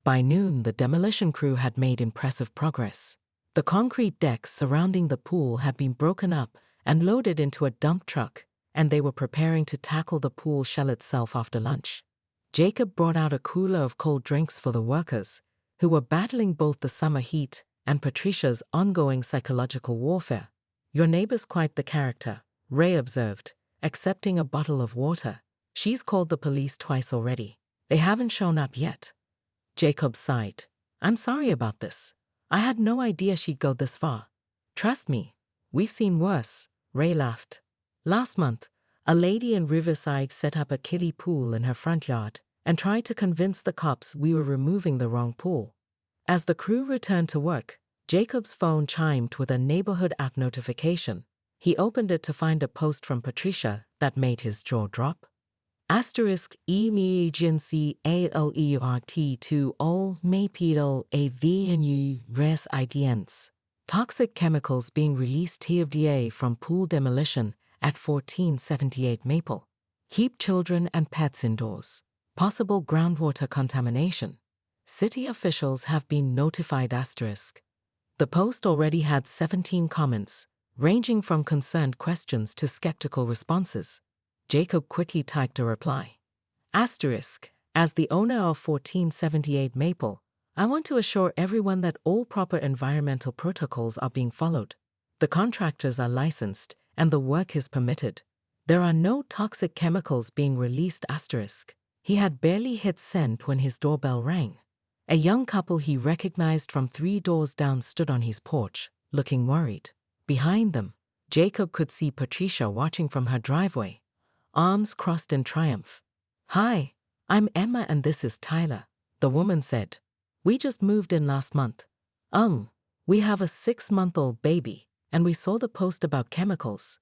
By noon, the demolition crew had made impressive progress. The concrete decks surrounding the pool had been broken up and loaded into a dump truck, and they were preparing to tackle the pool shell itself after lunch. Jacob brought out a cooler of cold drinks for the workers, who were battling both the summer heat and Patricia's ongoing psychological warfare. "Your neighbor's quite the character," Ray observed, accepting a bottle of water. "She's called the police twice already. They haven't shown up yet." Jacob sighed. "I'm sorry about this. I had no idea she'd go this far." "Trust me, we've seen worse," Ray laughed. "Last month, a lady in Riverside set up a kiddie pool in her front yard and tried to convince the cops we were removing the wrong pool." As the crew returned to work, Jacob's phone chimed with a neighborhood app notification. He opened it to find a post from Patricia that made his jaw drop. Emergency alert to all Maypedal Avenue residents. Toxic chemicals being released TFDA from pool demolition at 1478 Maple. Keep children and pets indoors. Possible groundwater contamination. City officials have been notified. The post already had 17 comments, ranging from concerned questions to skeptical responses. Jacob quickly typed a reply. As the owner of 1478 Maple, I want to assure everyone that all proper environmental protocols are being followed. The contractors are licensed and the work is permitted. There are no toxic chemicals being released. He had barely hit send when his doorbell rang. A young couple he recognized from 3 doors down stood on his porch, looking worried. Behind them, Jacob could see Patricia watching from her driveway, arms crossed in triumph. "Hi, I'm Emma and this is Tyler," the woman said. "We just moved in last month. We have a 6-month-old baby, and we saw the post about chemicals."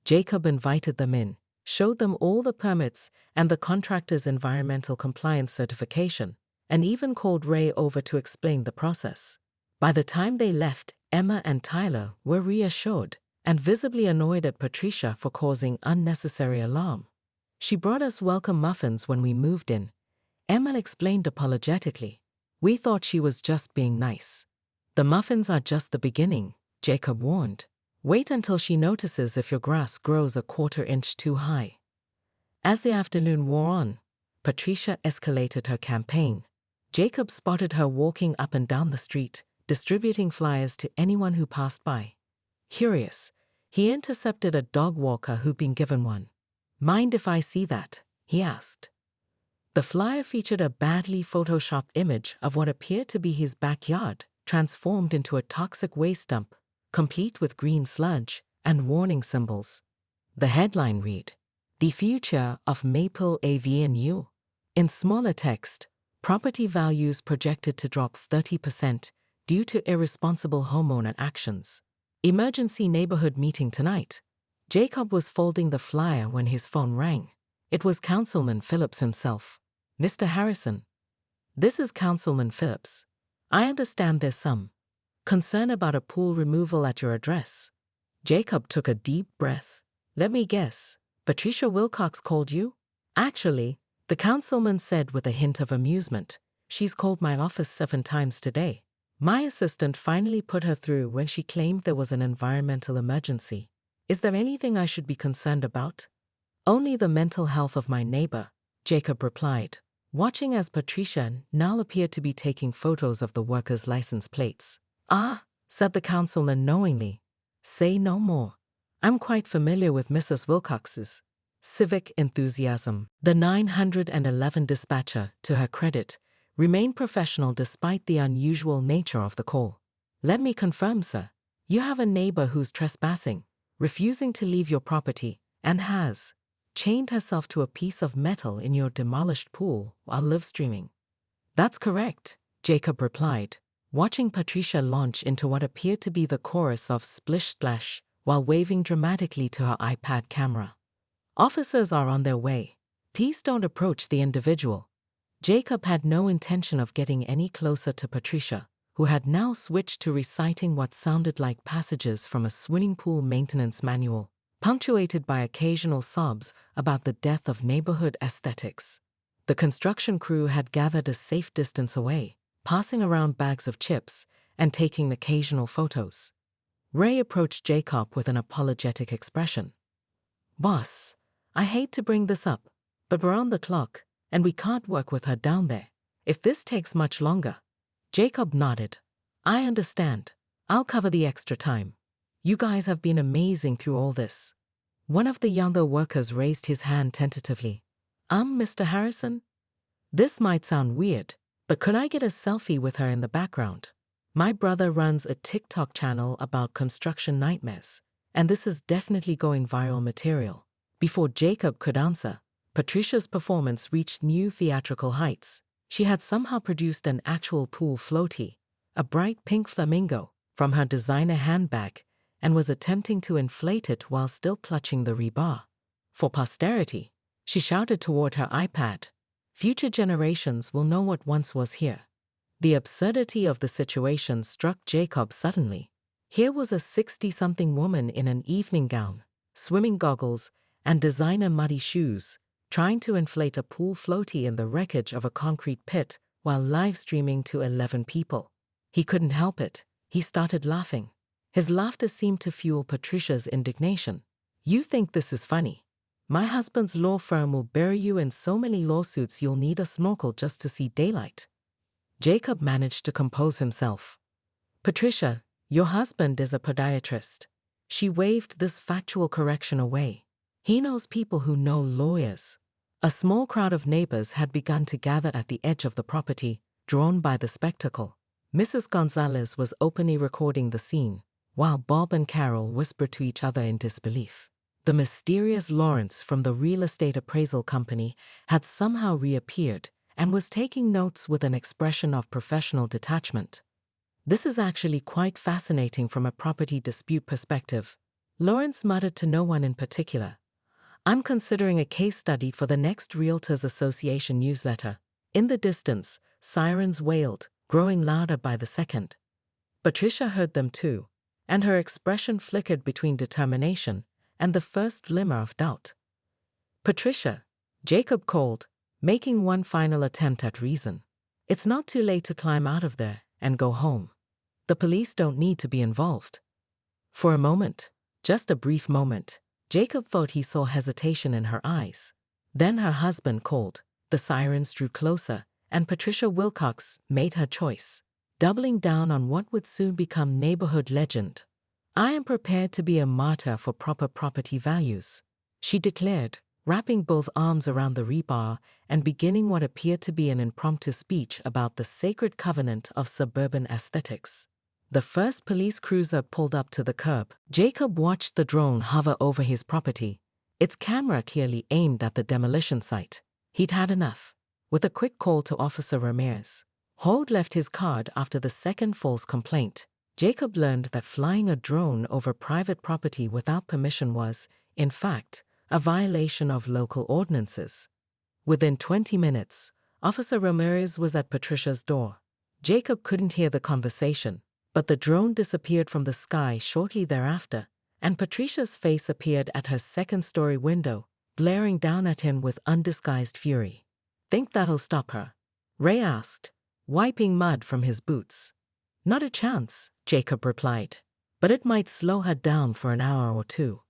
Jacob invited them in, showed them all the permits and the contractor's environmental compliance certification, and even called Ray over to explain the process. By the time they left, Emma and Tyler were reassured and visibly annoyed at Patricia for causing unnecessary alarm. "She brought us welcome muffins when we moved in," Emma explained apologetically. "We thought she was just being nice." "The muffins are just the beginning," Jacob warned. "Wait until she notices if your grass grows a 1/4 inch too high." As the afternoon wore on, Patricia escalated her campaign. Jacob spotted her walking up and down the street, distributing flyers to anyone who passed by. Curious, he intercepted a dog walker who'd been given one. "Mind if I see that?" he asked. The flyer featured a badly photoshopped image of what appeared to be his backyard, transformed into a toxic waste dump, complete with green sludge and warning symbols. The headline read, "The Future of Maple Avenue." In smaller text, "Property values projected to drop 30% due to irresponsible homeowner actions. Emergency neighborhood meeting tonight." Jacob was folding the flyer when his phone rang. It was Councilman Phillips himself. "Mr. Harrison, this is Councilman Phillips. I understand there's some concern about a pool removal at your address." Jacob took a deep breath. "Let me guess, Patricia Wilcox called you?" "Actually," the councilman said with a hint of amusement, "she's called my office 7 times today. My assistant finally put her through when she claimed there was an environmental emergency. Is there anything I should be concerned about?" "Only the mental health of my neighbor," Jacob replied, watching as Patricia now appeared to be taking photos of the workers' license plates. "Ah," said the councilman knowingly. "Say no more. I'm quite familiar with Mrs. Wilcox's civic enthusiasm." The 911 dispatcher, to her credit, remained professional despite the unusual nature of the call. "Let me confirm, sir. You have a neighbor who's trespassing, refusing to leave your property, and has chained herself to a piece of metal in your demolished pool while live streaming." "That's correct," Jacob replied, watching Patricia launch into what appeared to be the chorus of Splish Splash while waving dramatically to her iPad camera. "Officers are on their way. Please don't approach the individual." Jacob had no intention of getting any closer to Patricia, who had now switched to reciting what sounded like passages from a swimming pool maintenance manual, punctuated by occasional sobs about the death of neighborhood aesthetics. The construction crew had gathered a safe distance away, passing around bags of chips and taking occasional photos. Ray approached Jacob with an apologetic expression. "Boss, I hate to bring this up, but we're on the clock, and we can't work with her down there. If this takes much longer." Jacob nodded. "I understand. I'll cover the extra time. You guys have been amazing through all this." One of the younger workers raised his hand tentatively. Mr. Harrison? This might sound weird, but could I get a selfie with her in the background? My brother runs a TikTok channel about construction nightmares, and this is definitely going viral material." Before Jacob could answer, Patricia's performance reached new theatrical heights. She had somehow produced an actual pool floaty, a bright pink flamingo, from her designer handbag, and was attempting to inflate it while still clutching the rebar. For posterity, she shouted toward her iPad, "Future generations will know what once was here." The absurdity of the situation struck Jacob suddenly. Here was a 60-something woman in an evening gown, swimming goggles, and designer muddy shoes, trying to inflate a pool floaty in the wreckage of a concrete pit while live streaming to 11 people. He couldn't help it. He started laughing. His laughter seemed to fuel Patricia's indignation. "You think this is funny? My husband's law firm will bury you in so many lawsuits you'll need a snorkel just to see daylight." Jacob managed to compose himself. "Patricia, your husband is a podiatrist." She waved this factual correction away. "He knows people who know lawyers." A small crowd of neighbors had begun to gather at the edge of the property, drawn by the spectacle. Mrs. Gonzalez was openly recording the scene, while Bob and Carol whispered to each other in disbelief. The mysterious Lawrence from the real estate appraisal company had somehow reappeared and was taking notes with an expression of professional detachment. "This is actually quite fascinating from a property dispute perspective," Lawrence muttered to no one in particular. "I'm considering a case study for the next Realtors Association newsletter." In the distance, sirens wailed, growing louder by the second. Patricia heard them too, and her expression flickered between determination and the first glimmer of doubt. "Patricia," Jacob called, making one final attempt at reason. "It's not too late to climb out of there and go home. The police don't need to be involved." For a moment, just a brief moment, Jacob thought he saw hesitation in her eyes. Then her husband called, the sirens drew closer, and Patricia Wilcox made her choice, doubling down on what would soon become neighborhood legend. "I am prepared to be a martyr for proper property values," she declared, wrapping both arms around the rebar and beginning what appeared to be an impromptu speech about the sacred covenant of suburban aesthetics. The first police cruiser pulled up to the curb. Jacob watched the drone hover over his property, its camera clearly aimed at the demolition site. He'd had enough. With a quick call to Officer Ramirez, Holt left his card after the second false complaint. Jacob learned that flying a drone over private property without permission was, in fact, a violation of local ordinances. Within 20 minutes, Officer Ramirez was at Patricia's door. Jacob couldn't hear the conversation, but the drone disappeared from the sky shortly thereafter, and Patricia's face appeared at her second-story window, glaring down at him with undisguised fury. "Think that'll stop her?" Ray asked, wiping mud from his boots. "Not a chance," Jacob replied, "but it might slow her down for an hour or two."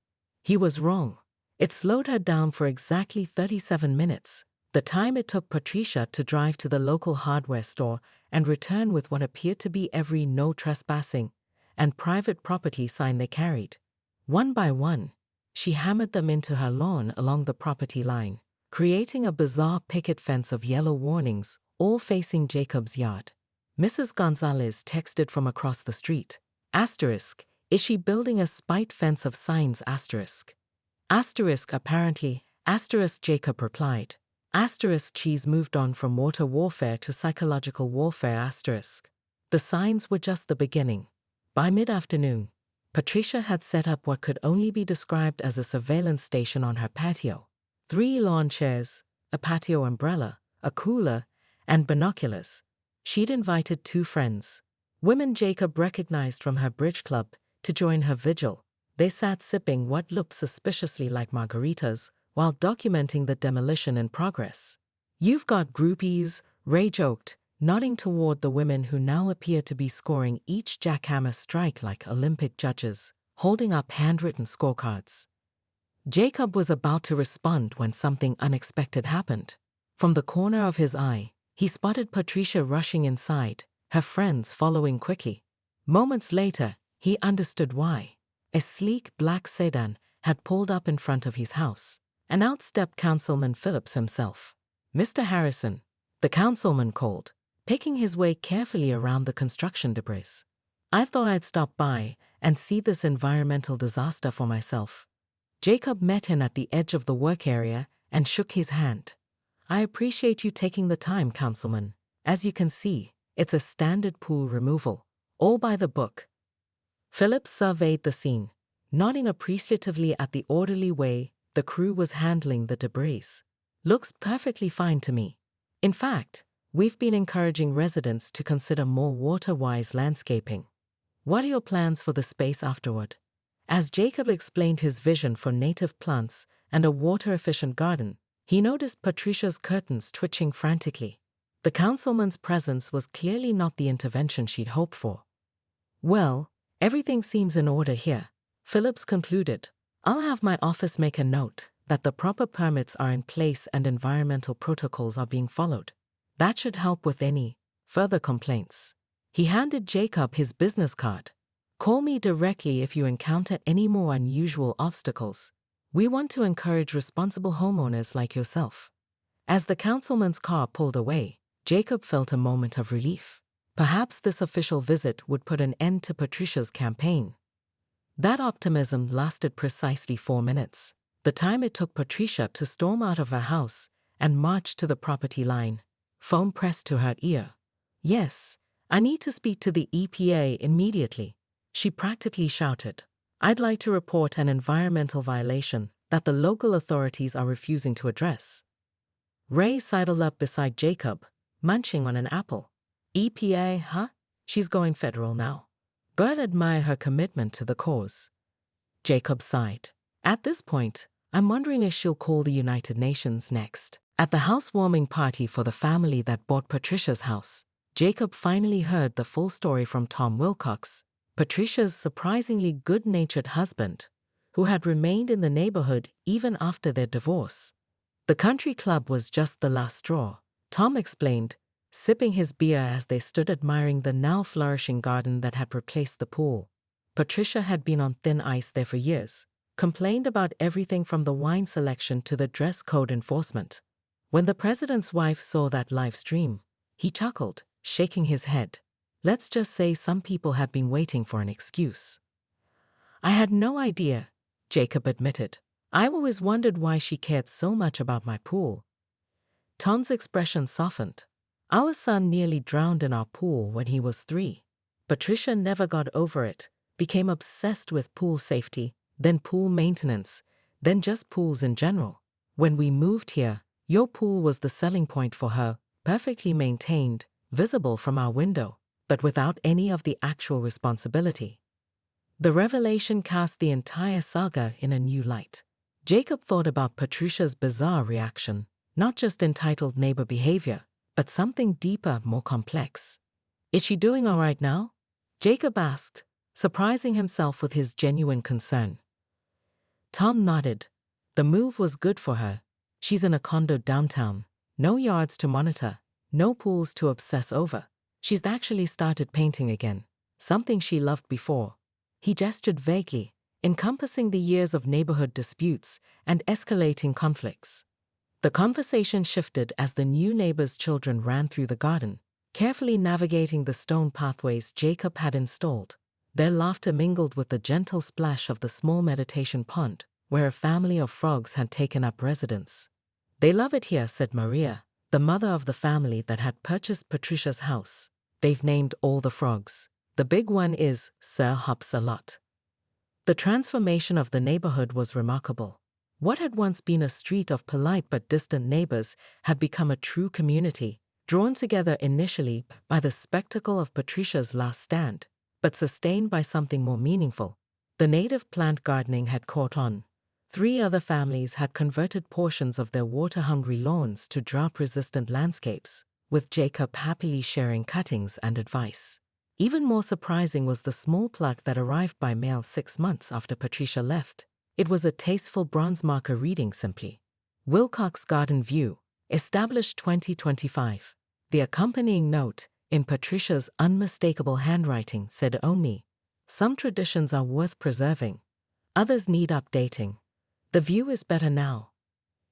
He was wrong. It slowed her down for exactly 37 minutes, the time it took Patricia to drive to the local hardware store and return with what appeared to be every no trespassing and private property sign they carried. One by one, she hammered them into her lawn along the property line, creating a bizarre picket fence of yellow warnings, all facing Jacob's yard. Mrs. Gonzalez texted from across the street. Asterisk, is she building a spite fence of signs? Asterisk. Asterisk apparently. Asterisk Jacob replied. Asterisk she's moved on from water warfare to psychological warfare. Asterisk. The signs were just the beginning. By mid-afternoon, Patricia had set up what could only be described as a surveillance station on her patio. 3 lawn chairs, a patio umbrella, a cooler, and binoculars. She'd invited 2 friends, women Jacob recognized from her bridge club, to join her vigil. They sat sipping what looked suspiciously like margaritas while documenting the demolition in progress. "You've got groupies," Ray joked, nodding toward the women who now appeared to be scoring each jackhammer strike like Olympic judges, holding up handwritten scorecards. Jacob was about to respond when something unexpected happened. From the corner of his eye, he spotted Patricia rushing inside, her friends following quickly. Moments later, he understood why. A sleek black sedan had pulled up in front of his house, and out stepped Councilman Phillips himself. "Mr. Harrison," the councilman called, picking his way carefully around the construction debris. "I thought I'd stop by and see this environmental disaster for myself." Jacob met him at the edge of the work area and shook his hand. "I appreciate you taking the time, Councilman. As you can see, it's a standard pool removal, all by the book." Phillips surveyed the scene, nodding appreciatively at the orderly way the crew was handling the debris. "Looks perfectly fine to me. In fact, we've been encouraging residents to consider more water-wise landscaping. What are your plans for the space afterward?" As Jacob explained his vision for native plants and a water-efficient garden, he noticed Patricia's curtains twitching frantically. The councilman's presence was clearly not the intervention she'd hoped for. "Well, everything seems in order here," Phillips concluded. "I'll have my office make a note that the proper permits are in place and environmental protocols are being followed. That should help with any further complaints." He handed Jacob his business card. "Call me directly if you encounter any more unusual obstacles. We want to encourage responsible homeowners like yourself." As the councilman's car pulled away, Jacob felt a moment of relief. Perhaps this official visit would put an end to Patricia's campaign. That optimism lasted precisely 4 minutes, the time it took Patricia to storm out of her house and march to the property line, phone pressed to her ear. "Yes, I need to speak to the EPA immediately," she practically shouted. "I'd like to report an environmental violation that the local authorities are refusing to address." Ray sidled up beside Jacob, munching on an apple. "EPA, huh? She's going federal now." "Gotta admire her commitment to the cause." Jacob sighed. "At this point, I'm wondering if she'll call the United Nations next." At the housewarming party for the family that bought Patricia's house, Jacob finally heard the full story from Tom Wilcox, Patricia's surprisingly good-natured husband, who had remained in the neighborhood even after their divorce. "The country club was just the last straw," Tom explained, sipping his beer as they stood admiring the now flourishing garden that had replaced the pool. Patricia had been on thin ice there for years, complained about everything from the wine selection to the dress code enforcement. When the president's wife saw that live stream, he chuckled, shaking his head. Let's just say some people had been waiting for an excuse. "I had no idea," Jacob admitted. "I always wondered why she cared so much about my pool." Tom's expression softened. "Our son nearly drowned in our pool when he was 3. Patricia never got over it, became obsessed with pool safety, then pool maintenance, then just pools in general. When we moved here, your pool was the selling point for her, perfectly maintained, visible from our window, but without any of the actual responsibility." The revelation cast the entire saga in a new light. Jacob thought about Patricia's bizarre reaction, not just entitled neighbor behavior, but something deeper, more complex. "Is she doing all right now?" Jacob asked, surprising himself with his genuine concern. Tom nodded. "The move was good for her. She's in a condo downtown, no yards to monitor, no pools to obsess over. She's actually started painting again, something she loved before." He gestured vaguely, encompassing the years of neighborhood disputes and escalating conflicts. The conversation shifted as the new neighbor's children ran through the garden, carefully navigating the stone pathways Jacob had installed. Their laughter mingled with the gentle splash of the small meditation pond, where a family of frogs had taken up residence. "They love it here," said Maria, the mother of the family that had purchased Patricia's house. "They've named all the frogs. The big one is Sir Hops-a-Lot." The transformation of the neighborhood was remarkable. What had once been a street of polite but distant neighbors had become a true community, drawn together initially by the spectacle of Patricia's last stand, but sustained by something more meaningful. The native plant gardening had caught on. 3 other families had converted portions of their water-hungry lawns to drought-resistant landscapes, with Jacob happily sharing cuttings and advice. Even more surprising was the small plaque that arrived by mail 6 months after Patricia left. It was a tasteful bronze marker reading simply, Wilcox Garden View, established 2025. The accompanying note, in Patricia's unmistakable handwriting, said only, "Some traditions are worth preserving. Others need updating. The view is better now."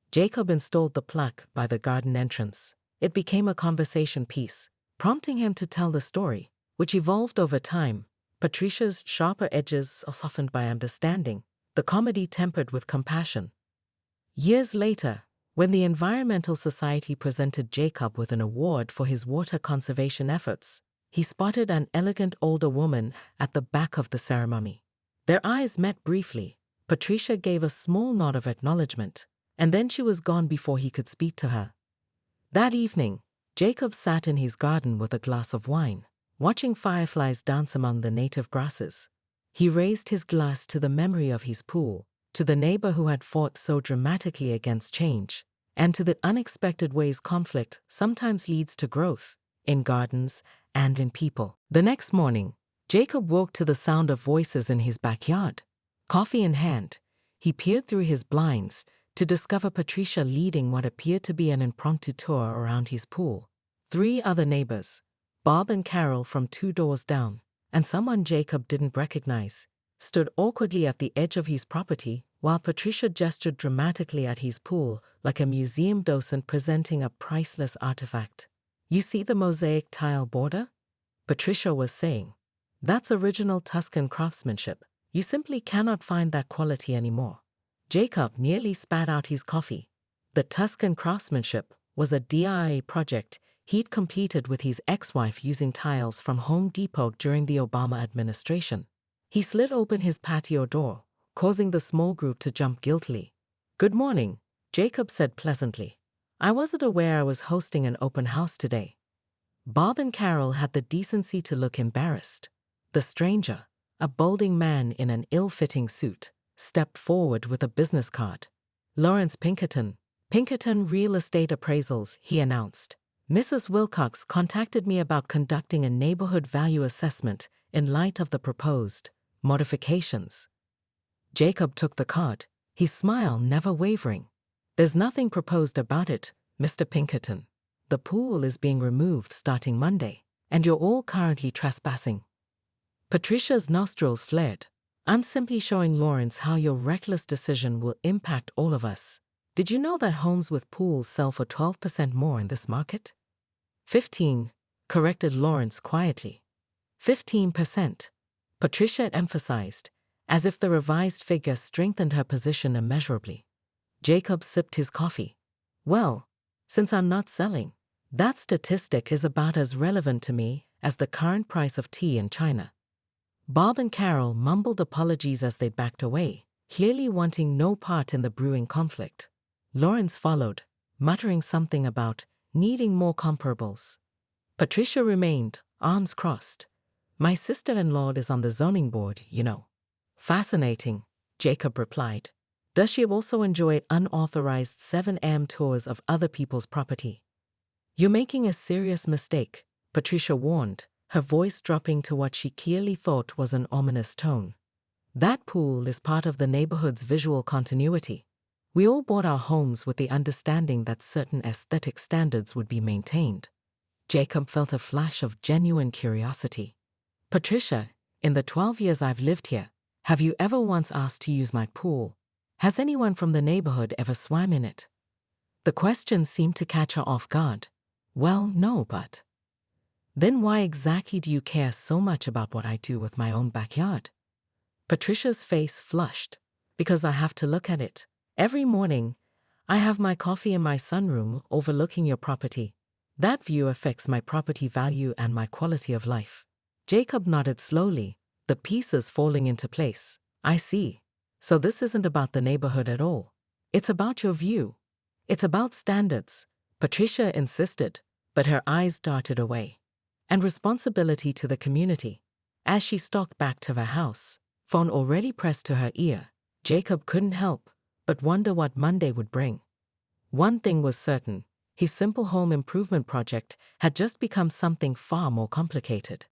Jacob installed the plaque by the garden entrance. It became a conversation piece, prompting him to tell the story, which evolved over time, Patricia's sharper edges softened by understanding, the comedy tempered with compassion. Years later, when the Environmental Society presented Jacob with an award for his water conservation efforts, he spotted an elegant older woman at the back of the ceremony. Their eyes met briefly. Patricia gave a small nod of acknowledgement, and then she was gone before he could speak to her. That evening, Jacob sat in his garden with a glass of wine, watching fireflies dance among the native grasses. He raised his glass to the memory of his pool, to the neighbor who had fought so dramatically against change, and to the unexpected ways conflict sometimes leads to growth, in gardens and in people. The next morning, Jacob woke to the sound of voices in his backyard. Coffee in hand, he peered through his blinds to discover Patricia leading what appeared to be an impromptu tour around his pool. 3 other neighbors, Bob and Carol from 2 doors down, and someone Jacob didn't recognize, stood awkwardly at the edge of his property while Patricia gestured dramatically at his pool like a museum docent presenting a priceless artifact. "You see the mosaic tile border?" Patricia was saying. "That's original Tuscan craftsmanship. You simply cannot find that quality anymore." Jacob nearly spat out his coffee. The Tuscan craftsmanship was a DIY project he'd completed with his ex-wife using tiles from Home Depot during the Obama administration. He slid open his patio door, causing the small group to jump guiltily. "Good morning," Jacob said pleasantly. "I wasn't aware I was hosting an open house today." Bob and Carol had the decency to look embarrassed. The stranger, a balding man in an ill-fitting suit, stepped forward with a business card. "Lawrence Pinkerton, Pinkerton Real Estate Appraisals," he announced. "Mrs. Wilcox contacted me about conducting a neighborhood value assessment in light of the proposed modifications." Jacob took the card, his smile never wavering. "There's nothing proposed about it, Mr. Pinkerton. The pool is being removed starting Monday, and you're all currently trespassing." Patricia's nostrils flared. "I'm simply showing Lawrence how your reckless decision will impact all of us. Did you know that homes with pools sell for 12% more in this market?" 15, corrected Lawrence quietly. 15%, Patricia emphasized, as if the revised figure strengthened her position immeasurably. Jacob sipped his coffee. "Well, since I'm not selling, that statistic is about as relevant to me as the current price of tea in China." Bob and Carol mumbled apologies as they backed away, clearly wanting no part in the brewing conflict. Lawrence followed, muttering something about needing more comparables. Patricia remained, arms crossed. "My sister-in-law is on the zoning board, you know." "Fascinating," Jacob replied. "Does she also enjoy unauthorized 7 a.m. tours of other people's property?" "You're making a serious mistake," Patricia warned, her voice dropping to what she clearly thought was an ominous tone. "That pool is part of the neighborhood's visual continuity. We all bought our homes with the understanding that certain aesthetic standards would be maintained." Jacob felt a flash of genuine curiosity. "Patricia, in the 12 years I've lived here, have you ever once asked to use my pool? Has anyone from the neighborhood ever swam in it?" The question seemed to catch her off guard. "Well, no, but..." "Then why exactly do you care so much about what I do with my own backyard?" Patricia's face flushed. "Because I have to look at it. Every morning, I have my coffee in my sunroom overlooking your property. That view affects my property value and my quality of life." Jacob nodded slowly, the pieces falling into place. "I see. So this isn't about the neighborhood at all. It's about your view. It's about standards," Patricia insisted, but her eyes darted away. "And responsibility to the community." As she stalked back to her house, phone already pressed to her ear, Jacob couldn't help but wonder what Monday would bring. One thing was certain: his simple home improvement project had just become something far more complicated.